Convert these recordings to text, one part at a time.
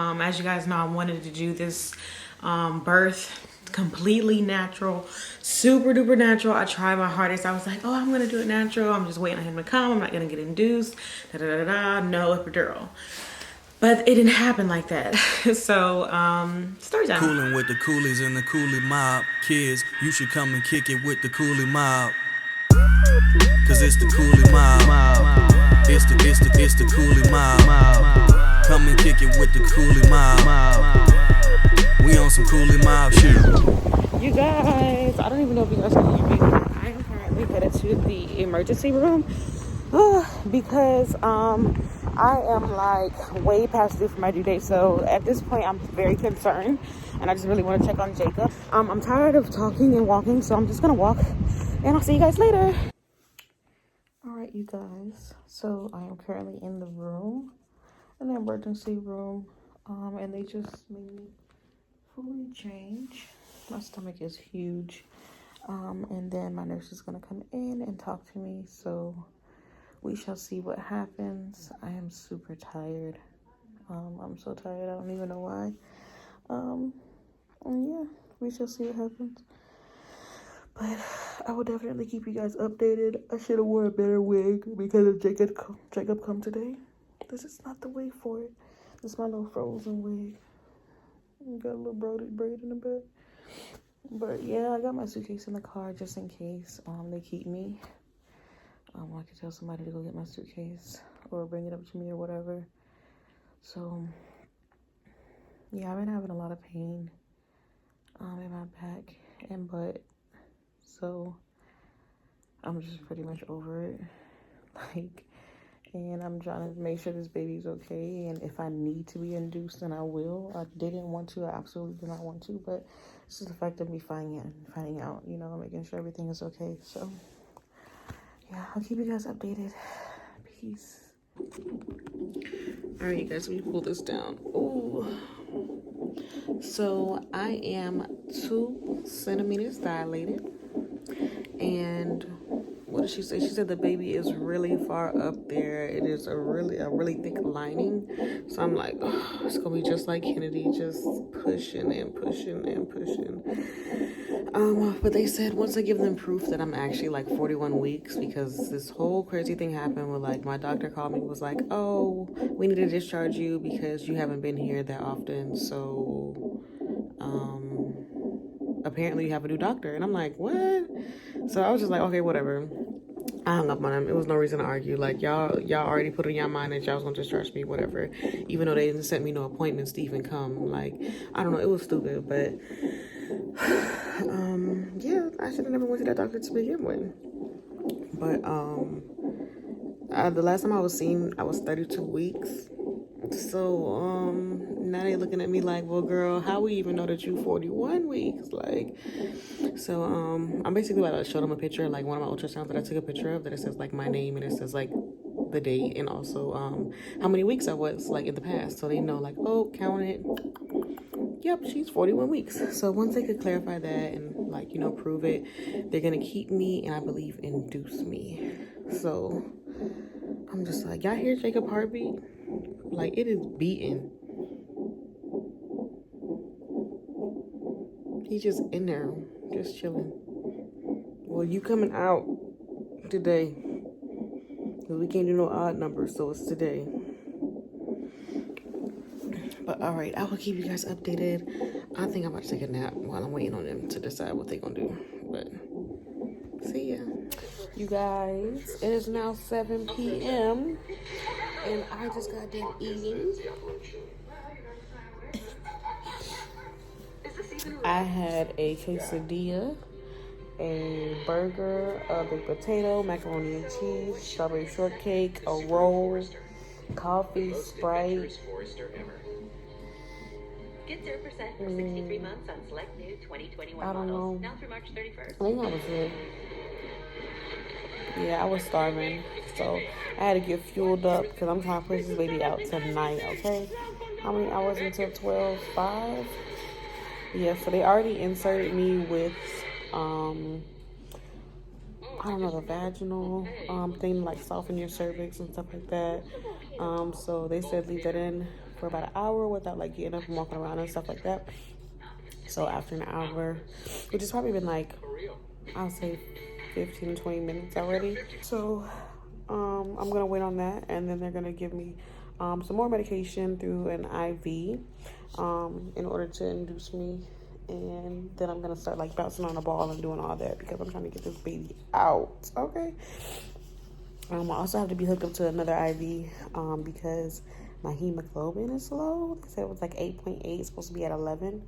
As you guys know, I wanted to do this birth completely natural, super duper natural. I tried my hardest. I was like, oh, I'm gonna do it natural. I'm just waiting on him to come. I'm not gonna get induced. Da da da da. No epidural. But it didn't happen like that. So, story time. Coolin' with the Coolies and the Cooley MOB. Kids, you should come and kick it with the Cooley MOB. Cause it's the Cooley MOB. It's the Cooley MOB. Come and kick it with the Cooley MOB. We on some Cooley MOB shit. You guys, I don't even know if you guys can hear me. I am currently headed to the emergency room because I am like way past due for my due date. So at this point, I'm very concerned, and I just really want to check on Jacob. I'm tired of talking and walking, so I'm just gonna walk, and I'll see you guys later. All right, you guys. So I am currently in the room, in the emergency room, and they just made me fully change. My stomach is huge, and then my nurse is gonna come in and talk to me. So we shall see what happens. I am super tired. I'm so tired. I don't even know why. And yeah, we shall see what happens. But I will definitely keep you guys updated. I should have worn a better wig because of Jacob come today. This is not the wig for it. This is my little frozen wig. Got a little braid in the back. But yeah, I got my suitcase in the car just in case they keep me. I could tell somebody to go get my suitcase or bring it up to me or whatever. So yeah, I've been having a lot of pain in my back and butt. So I'm just pretty much over it. And I'm trying to make sure this baby's okay. And if I need to be induced, then I will. I didn't want to. I absolutely did not want to. But it's just the fact of me finding out, you know, making sure everything is okay. So yeah, I'll keep you guys updated. Peace. All right, you guys, let me pull this down. Ooh. So I am 2 centimeters dilated. And what did she say? She said the baby is really far up there. It is a really thick lining. So I'm like, oh, it's gonna be just like Kennedy, just pushing and pushing and pushing. But they said once I give them proof that I'm actually like 41 weeks, because this whole crazy thing happened where like my doctor called me and was like, oh, we need to discharge you because you haven't been here that often. So apparently you have a new doctor. And I'm like, what? So I was just like, okay, whatever. I hung up on him. It was no reason to argue. Like, y'all already put in your mind that y'all was gonna discharge me, whatever. Even though they didn't send me no appointments to even come. Like, I don't know, it was stupid, but yeah, I should have never went to that doctor to begin with. But the last time I was seen, I was 32 weeks. So now they looking at me like, well, girl, how we even know that you 41 weeks? Like, so I'm basically about to show them a picture, like one of my ultrasounds that I took a picture of, that it says like my name and it says like the date and also how many weeks I was like in the past, so they know like, oh, count it. Yep, she's 41 weeks. So once they could clarify that and like, you know, prove it, they're gonna keep me and I believe induce me. So I'm just like, y'all hear Jacob heartbeat? Like, it is beating. He's just in there, just chilling. Well, you coming out today, because we can't do no odd numbers, so it's today. But all right, I will keep you guys updated. I think I'm about to take a nap while I'm waiting on them to decide what they're gonna do. But see ya. You guys, it is now 7 p.m. and I just got done eating. I had a quesadilla, a burger, a baked potato, macaroni and cheese, strawberry shortcake, a roll, coffee, Sprite. Get 0% for 63 months on select new 2021 I don't models. know. Now through March 31st. I think that was it. Yeah, I was starving, so I had to get fueled up because I'm trying to push this baby out tonight, okay? How many hours until 12? 5? Yeah, so they already inserted me with, I don't know, the vaginal thing, like soften your cervix and stuff like that. So they said leave that in for about an hour without like getting up and walking around and stuff like that. So after an hour, which has probably been like, I'll say 15 to 20 minutes already. So I'm gonna wait on that, and then they're gonna give me some more medication through an IV in order to induce me, and then I'm gonna start like bouncing on the ball and doing all that because I'm trying to get this baby out. Okay. I also have to be hooked up to another IV because my hemoglobin is low. They said it was like 8.8, it's supposed to be at 11.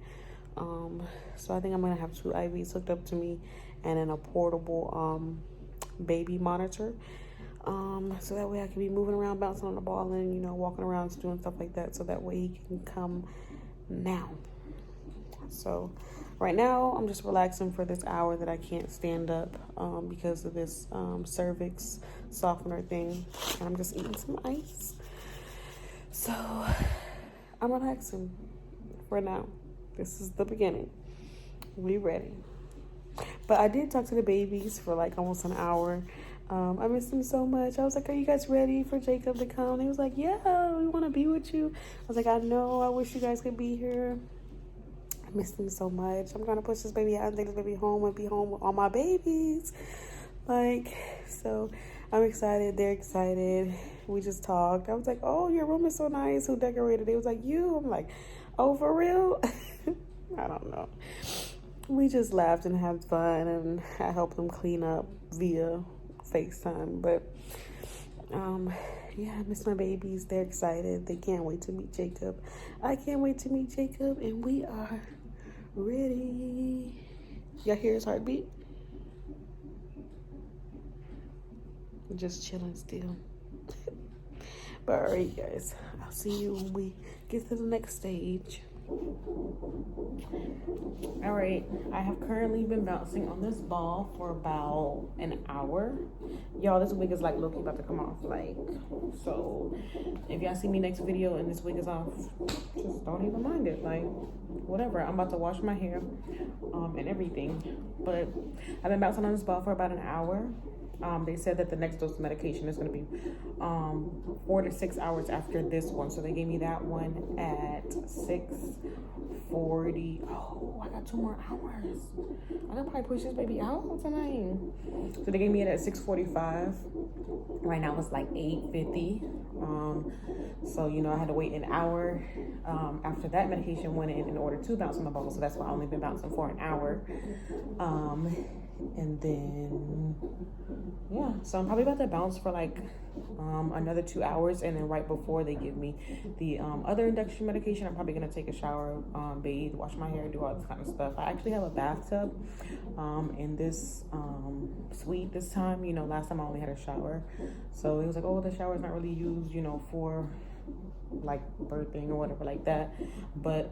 So I think I'm gonna have 2 IVs hooked up to me, and then a portable baby monitor. So that way I can be moving around, bouncing on the ball, and, you know, walking around, doing stuff like that. So that way he can come now. So right now I'm just relaxing for this hour that I can't stand up because of this cervix softener thing. And I'm just eating some ice. So I'm relaxing for now. This is the beginning. We ready. But I did talk to the babies for like almost an hour. I miss them so much. I was like, are you guys ready for Jacob to come? And he was like, yeah, we want to be with you. I was like, I know. I wish you guys could be here. I miss them so much. I'm trying to push this baby out and take this baby home and be home with all my babies. Like, so I'm excited. They're excited. We just talked. I was like, oh, your room is so nice. Who decorated it? It was like, you. I'm like, oh, for real? I don't know. We just laughed and had fun, and I helped them clean up via FaceTime. But yeah, I miss my babies. They're excited. They can't wait to meet Jacob. I can't wait to meet Jacob, and we are ready. Y'all hear his heartbeat? Just chilling still. But all right, guys, I'll see you when we get to the next stage. All right, I have currently been bouncing on this ball for about an hour. Y'all, this wig is like low-key about to come off. Like, so if y'all see me next video and this wig is off, just don't even mind it. Like, whatever. I'm about to wash my hair and everything. But I've been bouncing on this ball for about an hour. They said that the next dose of medication is going to be 4 to 6 hours after this one. So they gave me that one at 6:40. Oh, I got 2 more hours. I can probably push this baby out tonight. So they gave me it at 6:45. Right now it's like 8:50. So, you know, I had to wait an hour after that medication went in order to bounce on the ball. So that's why I've only been bouncing for an hour. And then, yeah, so I'm probably about to bounce for like another 2 hours, and then right before they give me the other induction medication, I'm probably gonna take a shower, bathe, wash my hair, do all this kind of stuff. I actually have a bathtub in this suite this time. You know, last time I only had a shower, so it was like, oh, the shower's not really used, you know, for like birthing or whatever like that. But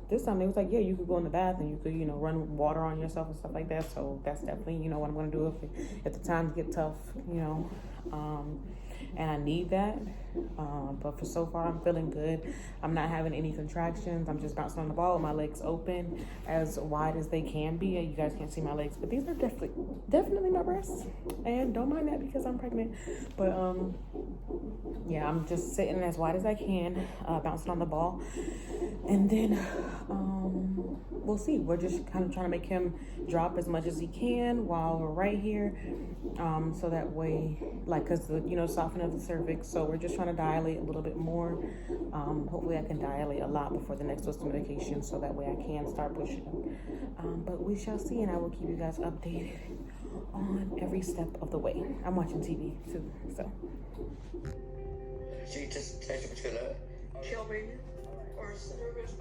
this time they was like, yeah, you could go in the bath and you could, you know, run water on yourself and stuff like that. So that's definitely, you know, what I'm gonna do if the times get tough, you know, and I need that. But for so far I'm feeling good. I'm not having any contractions. I'm just bouncing on the ball with my legs open as wide as they can be. You guys can't see my legs, but these are definitely my breasts, and don't mind that because I'm pregnant. But yeah, I'm just sitting as wide as I can, bouncing on the ball, and then we'll see. We're just kind of trying to make him drop as much as he can while we're right here, so that way, like, because the, you know, softening of the cervix, so we're just trying to dilate a little bit more. Hopefully I can dilate a lot before the next dose of medication, so that way I can start pushing. But we shall see, and I will keep you guys updated on every step of the way. I'm watching TV too, so. She just takes a killer. Kill me. Or service.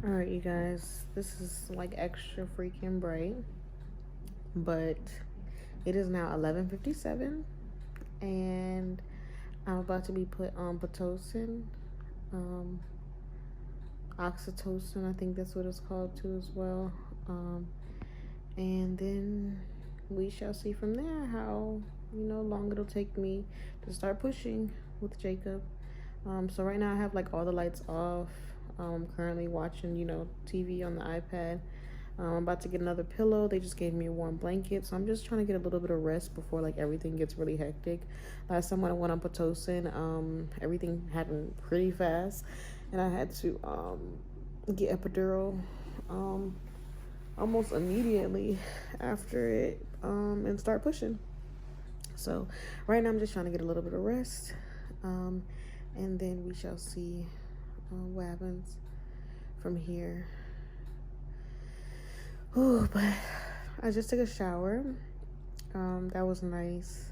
All right, you guys, this is like extra freaking bright, but it is now 11:57, and I'm about to be put on Pitocin, oxytocin, I think that's what it's called too as well, and then we shall see from there how, you know, long it'll take me to start pushing with Jacob. So right now I have like all the lights off. I'm currently watching, you know, TV on the iPad. I'm about to get another pillow. They just gave me a warm blanket, so I'm just trying to get a little bit of rest before like everything gets really hectic. Last time when I went on Pitocin, everything happened pretty fast, and I had to get epidural almost immediately after it and start pushing. So right now I'm just trying to get a little bit of rest, and then we shall see what happens from here. Oh, but I just took a shower. That was nice.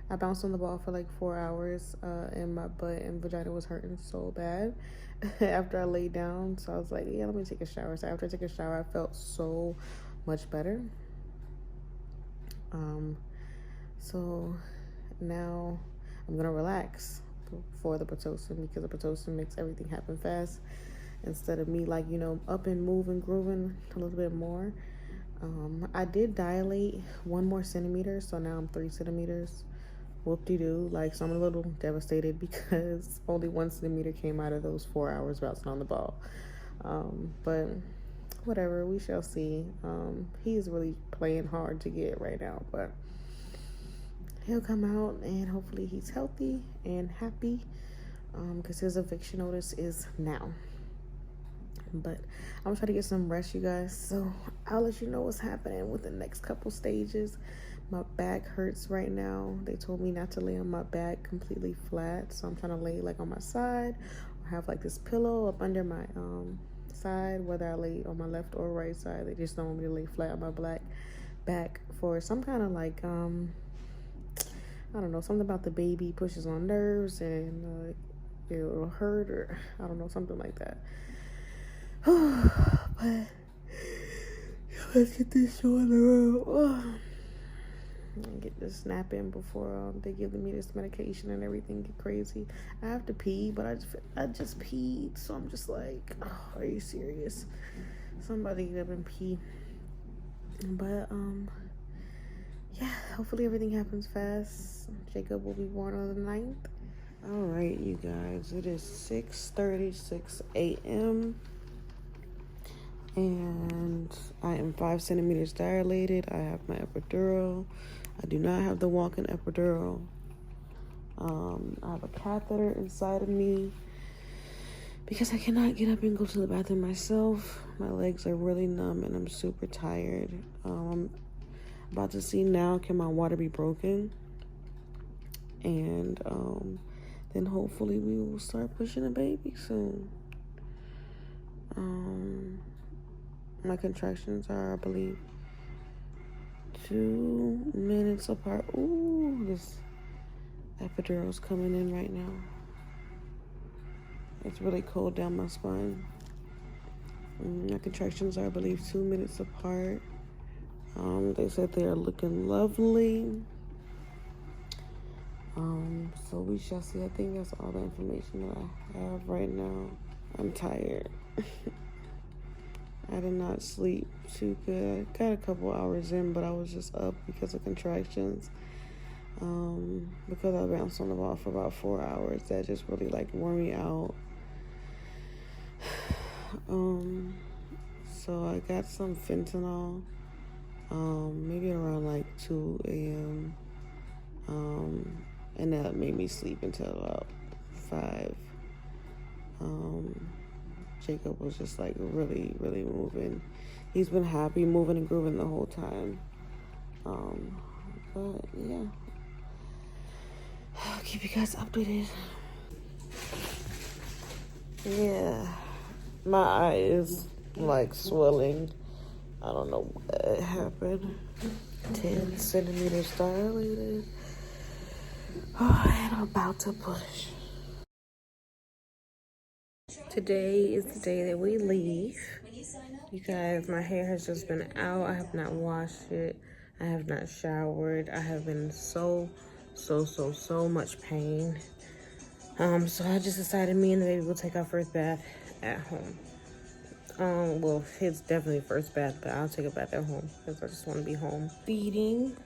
I bounced on the ball for like 4 hours, and my butt and vagina was hurting so bad after I laid down. So I was like, yeah, let me take a shower. So after I took a shower, I felt so much better. So now I'm gonna relax for the Pitocin, because the Pitocin makes everything happen fast instead of me like, you know, up and moving, grooving a little bit more. I did dilate 1 more centimeter, so now I'm 3 centimeters. Whoop-de-doo. Like, so I'm a little devastated because only 1 centimeter came out of those 4 hours bouncing on the ball. But whatever, we shall see. He's really playing hard to get right now, but he'll come out and hopefully he's healthy and happy, because his eviction notice is now. But I'm trying to get some rest, you guys, so I'll let you know what's happening with the next couple stages. My back hurts right now. They told me not to lay on my back completely flat, so I'm trying to lay like on my side or have like this pillow up under my side, whether I lay on my left or right side. They just don't want me to lay flat on my back for some kind of like I don't know, something about the baby pushes on nerves and it'll hurt, or I don't know, something like that. But let's get this show on the road. And get this snap in before they give me this medication and everything get crazy. I have to pee, but I just peed, so I'm just like, oh, are you serious? Somebody get up and pee. But yeah, hopefully everything happens fast. Jacob will be born on the 9th. All right, you guys, it is 6:36 a.m. and I am 5 centimeters dilated. I have my epidural. I do not have the walk-in epidural. I have a catheter inside of me because I cannot get up and go to the bathroom myself. My legs are really numb and I'm super tired. I'm about to see now, can my water be broken? And then hopefully we will start pushing a baby soon. My contractions are, I believe, 2 minutes apart. Ooh, this epidural is coming in right now. It's really cold down my spine. My contractions are, I believe, 2 minutes apart. They said they are looking lovely. So we shall see. I think that's all the information that I have right now. I'm tired. I did not sleep too good. I got a couple hours in, but I was just up because of contractions. Because I bounced on the ball for about 4 hours. That just really like wore me out. So I got some fentanyl, maybe around like 2 a.m. And that made me sleep until about 5. Jacob was just like really, really moving. He's been happy, moving and grooving the whole time. But yeah, I'll keep you guys updated. Yeah, my eye is like swelling. I don't know what happened. 10 centimeters dilated. Oh, and I'm about to push. Today is the day that we leave. You guys, my hair has just been out. I have not washed it. I have not showered. I have been so much pain. So I just decided me and the baby will take our first bath at home. Well, it's definitely first bath, but I'll take a bath at home because I just want to be home feeding.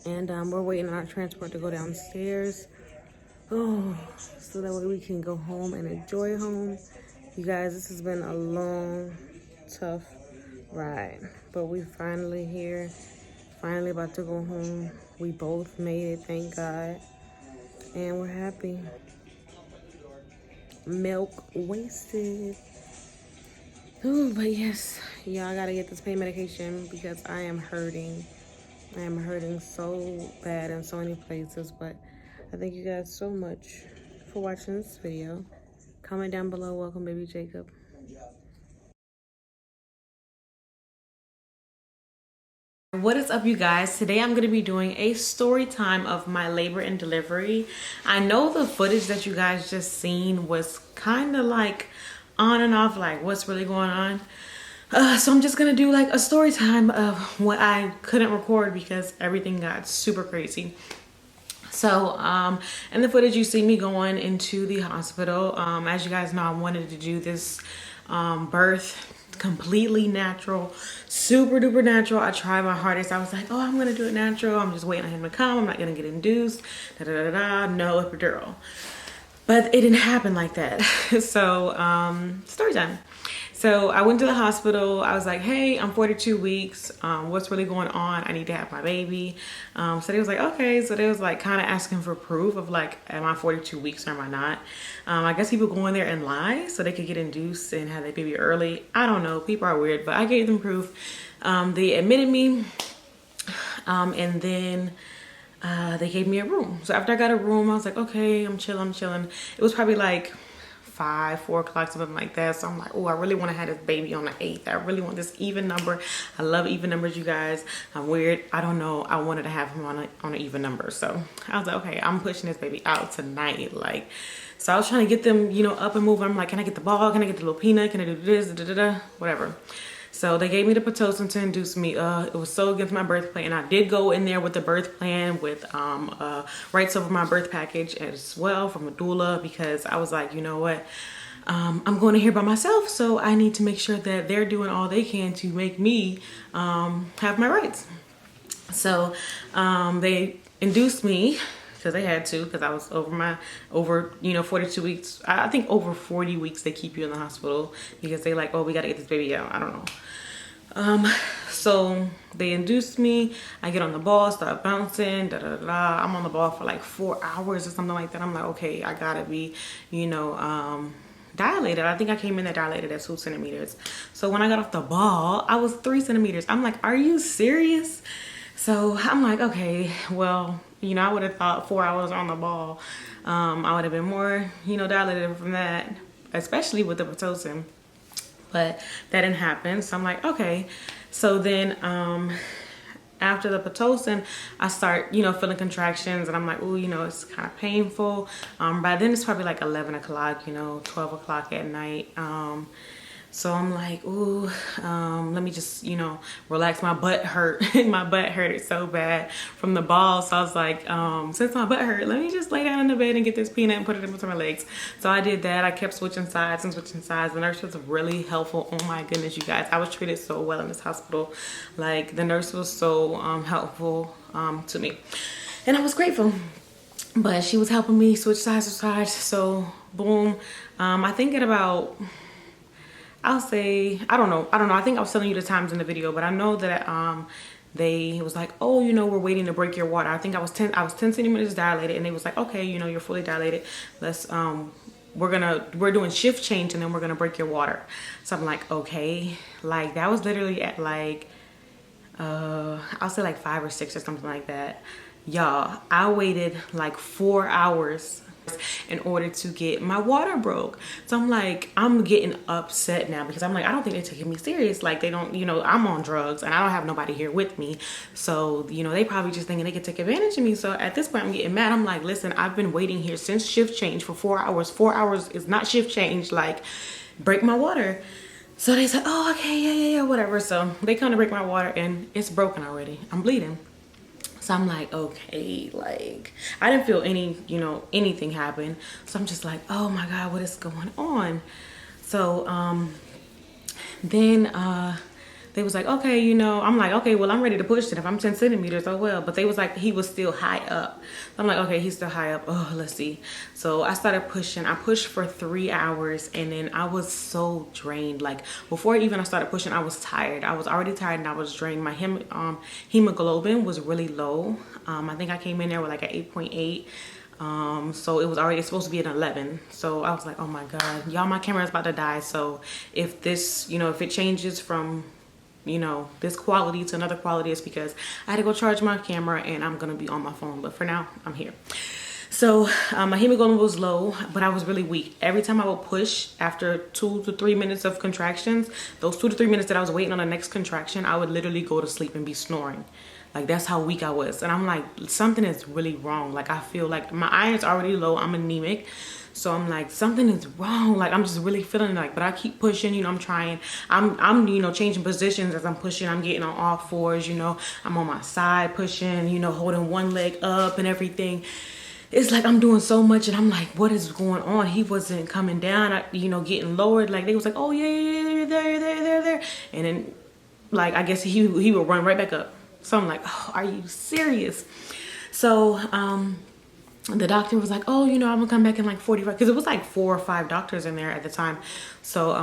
And we're waiting on our transport to go downstairs. Oh, so that way we can go home and enjoy home. You guys, this has been a long, tough Right. But we finally here. Finally about to go home. We both made it, thank God. And we're happy. Milk wasted. Ooh, but yes, y'all gotta get this pain medication because I am hurting. I am hurting so bad in so many places. But I thank you guys so much for watching this video. Comment down below. Welcome, baby Jacob. What is up, you guys? Today I'm going to be doing a story time of my labor and delivery. I know the footage that you guys just seen was kind of like on and off, like what's really going on. So I'm just going to do like a story time of what I couldn't record because everything got super crazy. So, in the footage you see me going into the hospital. As you guys know, I wanted to do this birth completely natural, super duper natural. I tried my hardest. I was like, oh, I'm gonna do it natural. I'm just waiting on him to come. I'm not gonna get induced. No epidural. But it didn't happen like that. So, story time. So I went to the hospital. I was like, hey, I'm 42 weeks. What's really going on? I need to have my baby. So they was like, okay. So they was like kind of asking for proof of like, am I 42 weeks or am I not? I guess people go in there and lie so they could get induced and have their baby early. I don't know. People are weird, but I gave them proof. They admitted me. And then they gave me a room. So after I got a room, I was like, okay, I'm chilling. It was probably like 4 o'clock, something like that. So I'm like, oh, I really want to have this baby on the 8th. I really want this even number. I love even numbers, you guys. I'm weird. I don't know. I wanted to have him on an even number. So I was like, okay, I'm pushing this baby out tonight. Like, so I was trying to get them, you know, up and moving. I'm like, can I get the ball? Can I get the little peanut? Can I do this? Whatever. So they gave me the Pitocin to induce me. It was so against my birth plan. I did go in there with the birth plan with rights over my birth package as well from a doula, because I was like, you know what? I'm going to here by myself, so I need to make sure that they're doing all they can to make me have my rights. So they induced me because they had to, because I was over 42 weeks. I think over 40 weeks they keep you in the hospital because they like, oh, we got to get this baby out. I don't know. So they induced me. I get on the ball, start bouncing, I'm on the ball for like 4 hours or something like that. I'm like, okay, I gotta be, dilated. I think I came in there dilated at 2 centimeters. So when I got off the ball, I was 3 centimeters. I'm like, are you serious? So I'm like, okay, well, I would have thought 4 hours on the ball. I would have been more, dilated from that, especially with the Pitocin. But that didn't happen. So I'm like, okay. So then after the Pitocin, I start, feeling contractions, and I'm like, ooh, it's kind of painful. By then it's probably like 11 o'clock, 12 o'clock at night. So I'm like, ooh, let me just, relax. My butt hurt. My butt hurted so bad from the ball. So I was like, since my butt hurt, let me just lay down in the bed and get this peanut and put it in between my legs. So I did that. I kept switching sides. The nurse was really helpful. Oh my goodness, you guys. I was treated so well in this hospital. Like, the nurse was so helpful to me. And I was grateful. But she was helping me switch sides to sides. So, boom. I think at about... I'll say, I don't know. I think I was telling you the times in the video, but I know that they was like, oh, we're waiting to break your water. I think I was 10 centimeters dilated, and they was like, okay, you're fully dilated. Let's we're doing shift change, and then we're gonna break your water. So I'm like, okay. Like, that was literally at like I'll say like 5 or 6 or something like that. Y'all, I waited like 4 hours in order to get my water broke. So I'm like, I'm getting upset now because I'm like, I don't think they're taking me serious. Like, they don't, I'm on drugs and I don't have nobody here with me. So, they probably just thinking they could take advantage of me. So at this point I'm getting mad. I'm like, listen, I've been waiting here since shift change for 4 hours. 4 hours is not shift change. Like, break my water. So they said, oh, okay, yeah, whatever. So they come to break my water and it's broken already. I'm bleeding. So I'm like, okay, like, I didn't feel anything happen. So I'm just like, oh my God, what is going on? So then they was like, okay, you know, I'm like, okay, well, I'm ready to push it. If I'm 10 centimeters, oh well. But they was like, he was still high up. I'm like, okay, he's still high up. Oh, let's see. So I started pushing. I pushed for 3 hours, and then I was so drained. Like, before even I started pushing, I was tired. I was already tired and I was drained. My hemoglobin was really low. I think I came in there with like an 8.8. So it was already supposed to be an 11. So I was like, oh my God, y'all, my camera is about to die. So if this, you know, if it changes from, you know, this quality to another quality, it's because I had to go charge my camera and I'm gonna be on my phone. But for now, I'm here. So my hemoglobin was low, but I was really weak. Every time I would push after 2 to 3 minutes of contractions, those 2 to 3 minutes that I was waiting on the next contraction, I would literally go to sleep and be snoring. Like, that's how weak I was. And I'm like, something is really wrong. Like, I feel like my iron's already low. I'm anemic. So I'm like, something is wrong. Like, I'm just really feeling like, but I keep pushing, you know, I'm trying. I'm, you know, changing positions as I'm pushing. I'm getting on all fours, you know. I'm on my side pushing, you know, holding one leg up and everything. It's like I'm doing so much, and I'm like, what is going on? He wasn't coming down, you know, getting lowered. Like, they was like, oh, yeah, you're there. And then, like, I guess he would run right back up. So I'm like, oh, are you serious? So the doctor was like, oh, you know, I'm gonna come back in like 45, because it was like 4 or 5 doctors in there at the time. So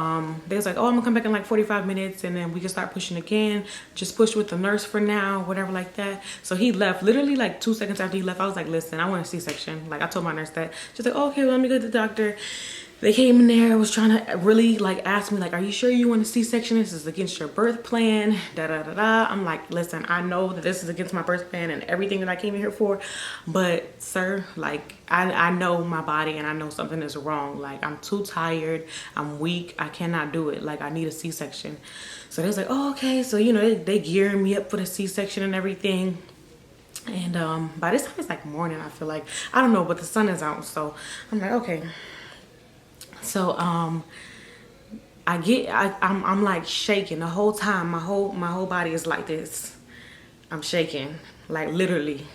they was like, oh, I'm gonna come back in like 45 minutes and then we can start pushing again. Just push with the nurse for now, whatever like that. So he left. Literally like 2 seconds after he left, I was like, listen, I want a C-section. Like, I told my nurse that. She's like, oh, okay, well, let me go to the doctor. They came in there, was trying to really like ask me like, are you sure you want a C-section? This is against your birth plan, I'm like, listen, I know that this is against my birth plan and everything that I came in here for, but sir, like, I know my body and I know something is wrong. Like, I'm too tired, I'm weak, I cannot do it. Like, I need a C-section. So they was like, oh, okay. So, you know, they gearing me up for the C-section and everything. And by this time it's like morning, I feel like. I don't know, but the sun is out. So I'm like, okay. So I'm like shaking the whole time. My whole body is like this. I'm shaking, like literally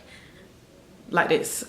like this.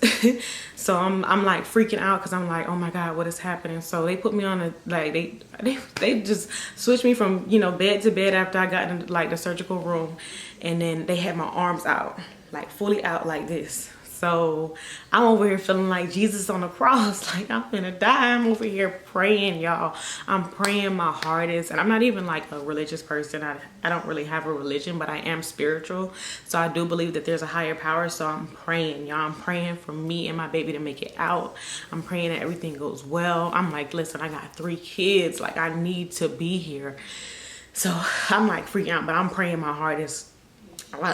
So I'm like freaking out because I'm like, oh my God, what is happening? So they put me on a, like, they just switched me from, you know, bed to bed after I got in like the surgical room, and then they had my arms out, like fully out like this. So I'm over here feeling like Jesus on the cross, like I'm gonna die. I'm over here praying, y'all. I'm praying my hardest, and I'm not even like a religious person. I don't really have a religion, but I am spiritual. So I do believe that there's a higher power. So I'm praying, y'all. I'm praying for me and my baby to make it out. I'm praying that everything goes well. I'm like, listen, I got 3 kids. Like, I need to be here. So I'm like freaking out, but I'm praying my hardest.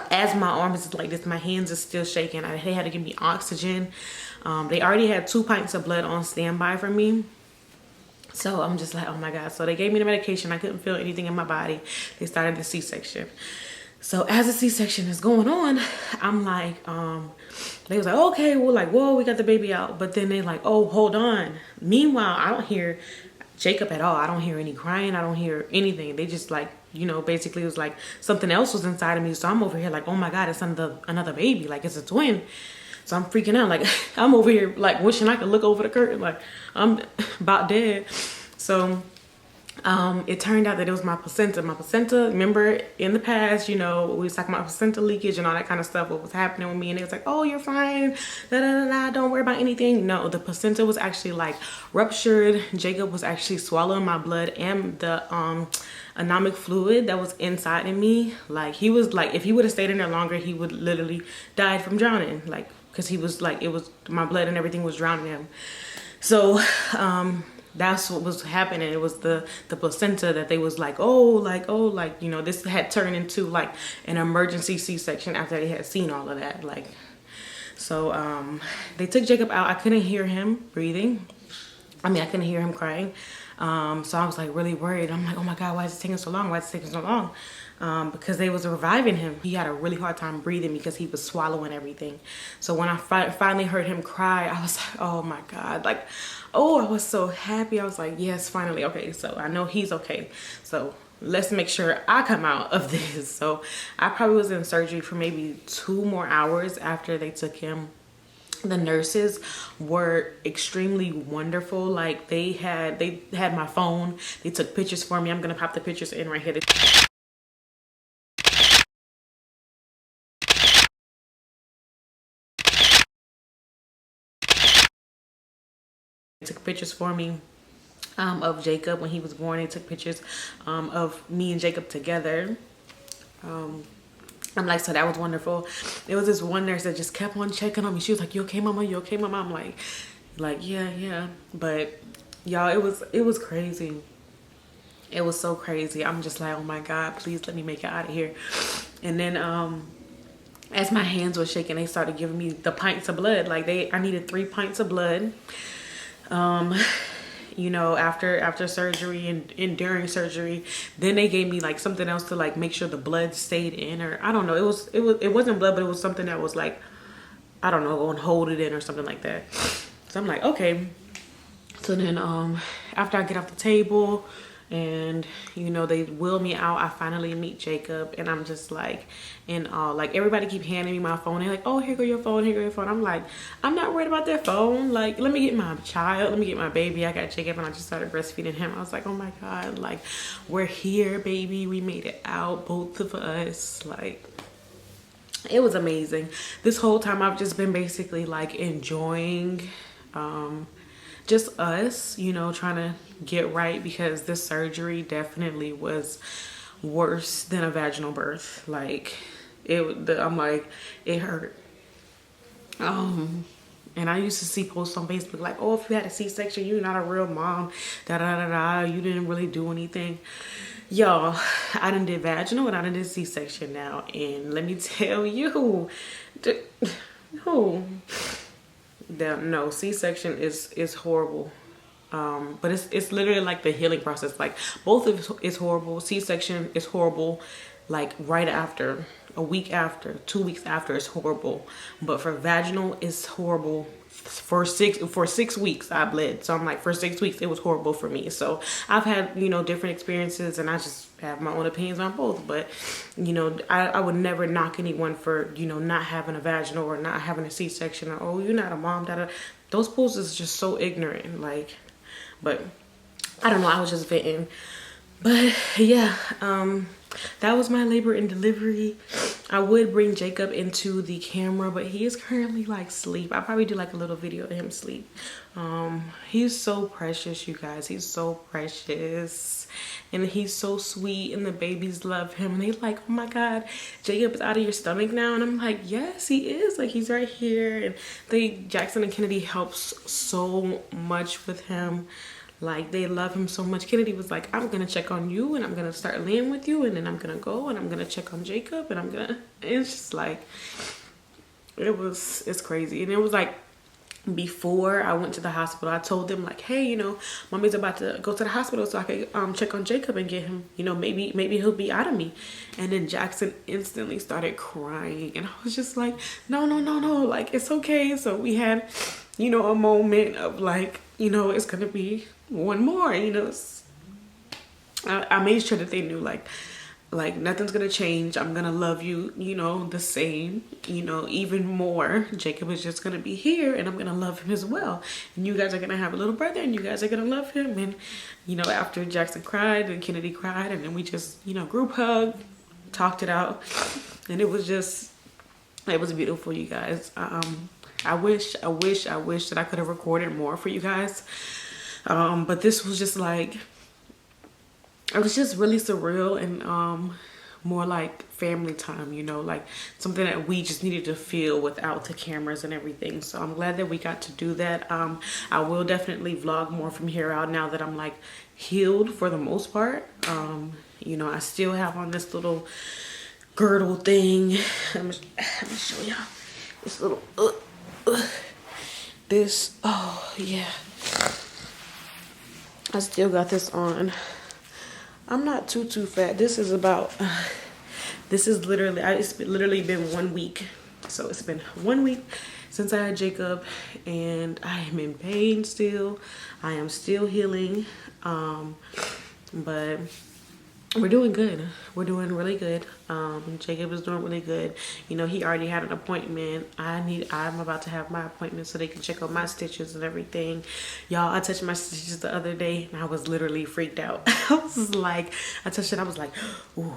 As my arms is like this, my hands are still shaking. They had to give me oxygen. They already had 2 pints of blood on standby for me. So I'm just like, oh my God. So they gave me the medication. I couldn't feel anything in my body. They started the C-section. So as the C-section is going on, I'm like, they was like, okay, well, like, whoa, we got the baby out. But then they like, oh, hold on. Meanwhile, I don't hear Jacob at all. I don't hear any crying. I don't hear anything. They just like, you know, basically it was like something else was inside of me. So I'm over here like, oh my God, it's another baby. Like, it's a twin. So I'm freaking out. Like, I'm over here like wishing I could look over the curtain. Like, I'm about dead. So it turned out that it was my placenta. My placenta, remember in the past, you know, we was talking about placenta leakage and all that kind of stuff, what was happening with me. And it was like, oh, you're fine. Don't worry about anything. No, the placenta was actually like ruptured. Jacob was actually swallowing my blood and the anomic fluid that was inside of me. Like, he was like, if he would have stayed in there longer, he would literally died from drowning. Like, because he was like, it was my blood and everything was drowning him. So that's what was happening. It was the placenta that they was like, like, you know, this had turned into like an emergency C-section after they had seen all of that. Like, so they took Jacob out. I couldn't hear him breathing. I mean, I couldn't hear him crying. So I was like really worried. I'm like, oh my God, why is it taking so long? Why is it taking so long? Because they was reviving him. He had a really hard time breathing because he was swallowing everything. So when I finally heard him cry, I was like, oh my God, like, oh, I was so happy. I was like, yes, finally. Okay, so I know he's okay. So let's make sure I come out of this. So I probably was in surgery for maybe 2 more hours after they took him. The nurses were extremely wonderful. Like, they had my phone. They took pictures for me. I'm gonna pop the pictures in right here. took pictures for me of Jacob when he was born. They took pictures of me and Jacob together. I'm like, so that was wonderful. There was this one nurse that just kept on checking on me. She was like, you okay, mama? You okay, mama? I'm like, yeah. But y'all, it was crazy. It was so crazy. I'm just like, oh my God, please let me make it out of here. And then as my hands were shaking, they started giving me the pints of blood. Like I needed 3 pints of blood. You know, after surgery and during surgery. Then they gave me like something else to like make sure the blood stayed in, or I don't know. It wasn't blood, but it was something that was like, I don't know, going to hold it in or something like that. So I'm like, okay. So then after I get off the table and, you know, they wheel me out, I finally meet Jacob, and I'm just like in awe. Like everybody keep handing me my phone. They're like, oh, here go your phone, here go your phone. I'm like, I'm not worried about their phone. Like, let me get my child, let me get my baby. I got Jacob and I just started breastfeeding him. I was like, oh my God, like we're here, baby. We made it out, both of us. Like, it was amazing. This whole time I've just been basically like enjoying just us, you know, trying to get right, because this surgery definitely was worse than a vaginal birth. Like I'm like, it hurt. And I used to see posts on Facebook like, oh, if you had a C-section, you're not a real mom, you didn't really do anything. Y'all, I done did vaginal and I done did C-section now, and let me tell you, no, C-section is horrible. But it's literally like the healing process. Like both of it is horrible. C-section is horrible, like right after, a week after, 2 weeks after is horrible. But for vaginal, it's horrible. For 6 weeks I bled. So I'm like, for 6 weeks it was horrible for me. So I've had, you know, different experiences, and I just have my own opinions on both. But, you know, I would never knock anyone for, you know, not having a vaginal or not having a C-section, or, oh, you're not a mom, those posts is just so ignorant. Like, but I don't know, I was just venting. But yeah, that was my labor and delivery. I would bring Jacob into the camera, but he is currently like asleep. I'll probably do like a little video of him sleep. He's so precious, you guys. He's so precious, and he's so sweet, and the babies love him, and they like, oh my God, Jacob is out of your stomach now. And I'm like, yes, he is. Like, he's right here. And Jaxon and Kennedy helps so much with him. Like, they love him so much. Kennedy was like, I'm gonna check on you, and I'm gonna start laying with you, and then I'm gonna go and I'm gonna check on Jacob, and it's just like, it's crazy. And it was like, before I went to the hospital, I told them like, hey, you know, mommy's about to go to the hospital so I can check on Jacob and get him, you know, maybe he'll be out of me. And then Jaxon instantly started crying, and I was just like, no, like, it's okay. So we had, you know, a moment of like, you know, it's gonna be one more, you know. I made sure that they knew like nothing's gonna change. I'm gonna love you, you know, the same, you know, even more. Jacob is just gonna be here, and I'm gonna love him as well. And you guys are gonna have a little brother, and you guys are gonna love him. And, you know, after Jaxon cried and Kennedy cried, and then we just, you know, group hug, talked it out, and it was beautiful, you guys. I wish that I could have recorded more for you guys. But this was just like, it was just really surreal, and more like family time, you know, like something that we just needed to feel without the cameras and everything. So I'm glad that we got to do that. I will definitely vlog more from here out now that I'm like healed for the most part. You know, I still have on this little girdle thing. Let me show y'all this little this, oh yeah, I still got this on. I'm not too fat. This is about this is literally, it's literally been 1 week. So it's been 1 week since I had Jacob, and I am in pain still. I am still healing, but we're doing good. We're doing really good. Jacob is doing really good. You know, he already had an appointment. I'm about to have my appointment so they can check on my stitches and everything. Y'all, I touched my stitches the other day, and I was literally freaked out. I was like, I touched it, I was like, ooh,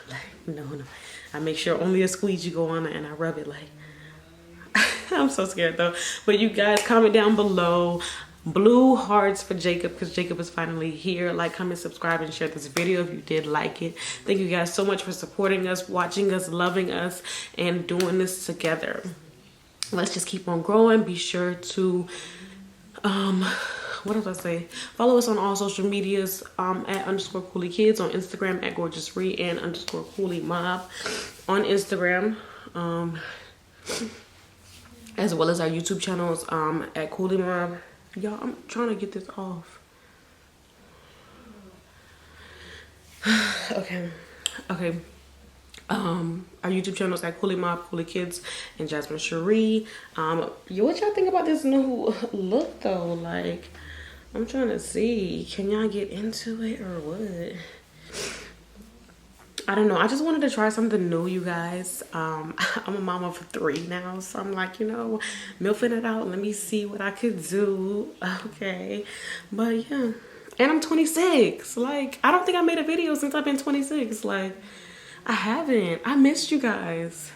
like, no. I make sure only a squeegee go on it, and I rub it like, I'm so scared though. But you guys, comment down below blue hearts for Jacob, because Jacob is finally here. Like, comment, subscribe, and share this video if you did like it. Thank you guys so much for supporting us, watching us, loving us, and doing this together. Let's just keep on growing. Be sure to what did I say? Follow us on all social medias at _Cooley Kids on Instagram, at @gorgeousree, and _Cooley MOB on Instagram, as well as our YouTube channels at Cooley MOB. Y'all, I'm trying to get this off. Okay. Our YouTube channels at Cooley MOB, Cooley Kids, and Jasmine Cherie. What y'all think about this new look though? Like, I'm trying to see, can y'all get into it or what? I don't know. I just wanted to try something new, you guys. I'm a mom of 3 now, so I'm like, you know, milfing it out. Let me see what I could do. Okay, but yeah, and I'm 26. Like, I don't think I made a video since I've been 26. Like, I haven't. I missed you guys.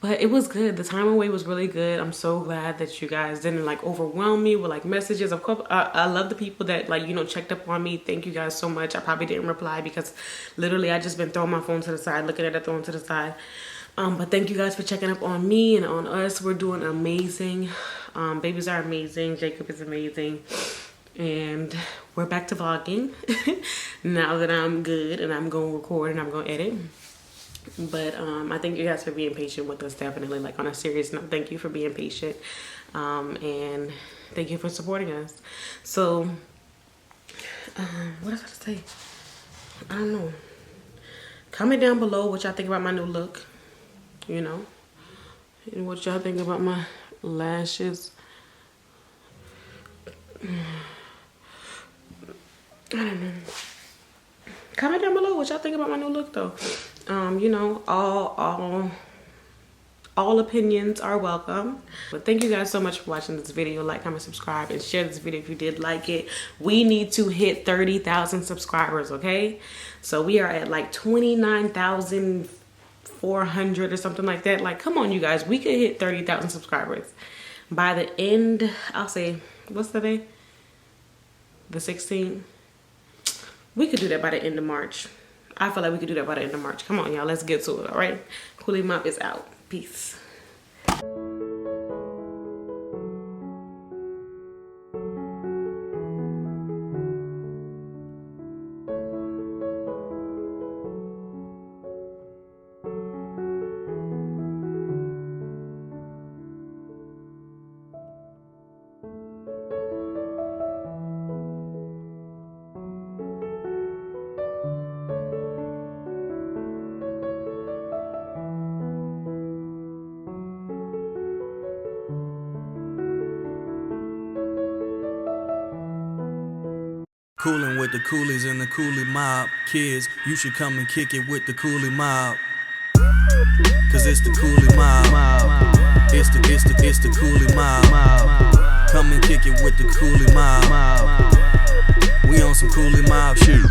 But it was good. The time away was really good. I'm so glad that you guys didn't like overwhelm me with like messages. Of course, I love the people that like, you know, checked up on me. Thank you guys so much. I probably didn't reply because literally I just been throwing my phone to the side, looking at it, throwing to the side. But thank you guys for checking up on me and on us. We're doing amazing. Babies are amazing. Jacob is amazing. And we're back to vlogging now that I'm good and I'm going to record and I'm going to edit. But I thank you guys for being patient with us, definitely. Like, on a serious note, thank you for being patient, and thank you for supporting us. So what else I to say? I don't know. Comment down below what y'all think about my new look, you know, and what y'all think about my lashes. I don't know. Comment down below what y'all think about my new look though. You know, all opinions are welcome. But thank you guys so much for watching this video. Like, comment, subscribe, and share this video if you did like it. We need to hit 30,000 subscribers, okay? So we are at like 29,400 or something like that. Like, come on, you guys. We could hit 30,000 subscribers by the end. I'll say, what's the day? The 16th. We could do that by the end of March. I feel like we could do that by the end of March. Come on, y'all. Let's get to it, all right? Cooley MOB is out. Peace. Coolin' with the Coolies and the Cooley MOB. Kids, you should come and kick it with the Cooley MOB. Cause it's the Cooley MOB. It's the Cooley MOB. Come and kick it with the Cooley MOB. We on some Cooley MOB shit.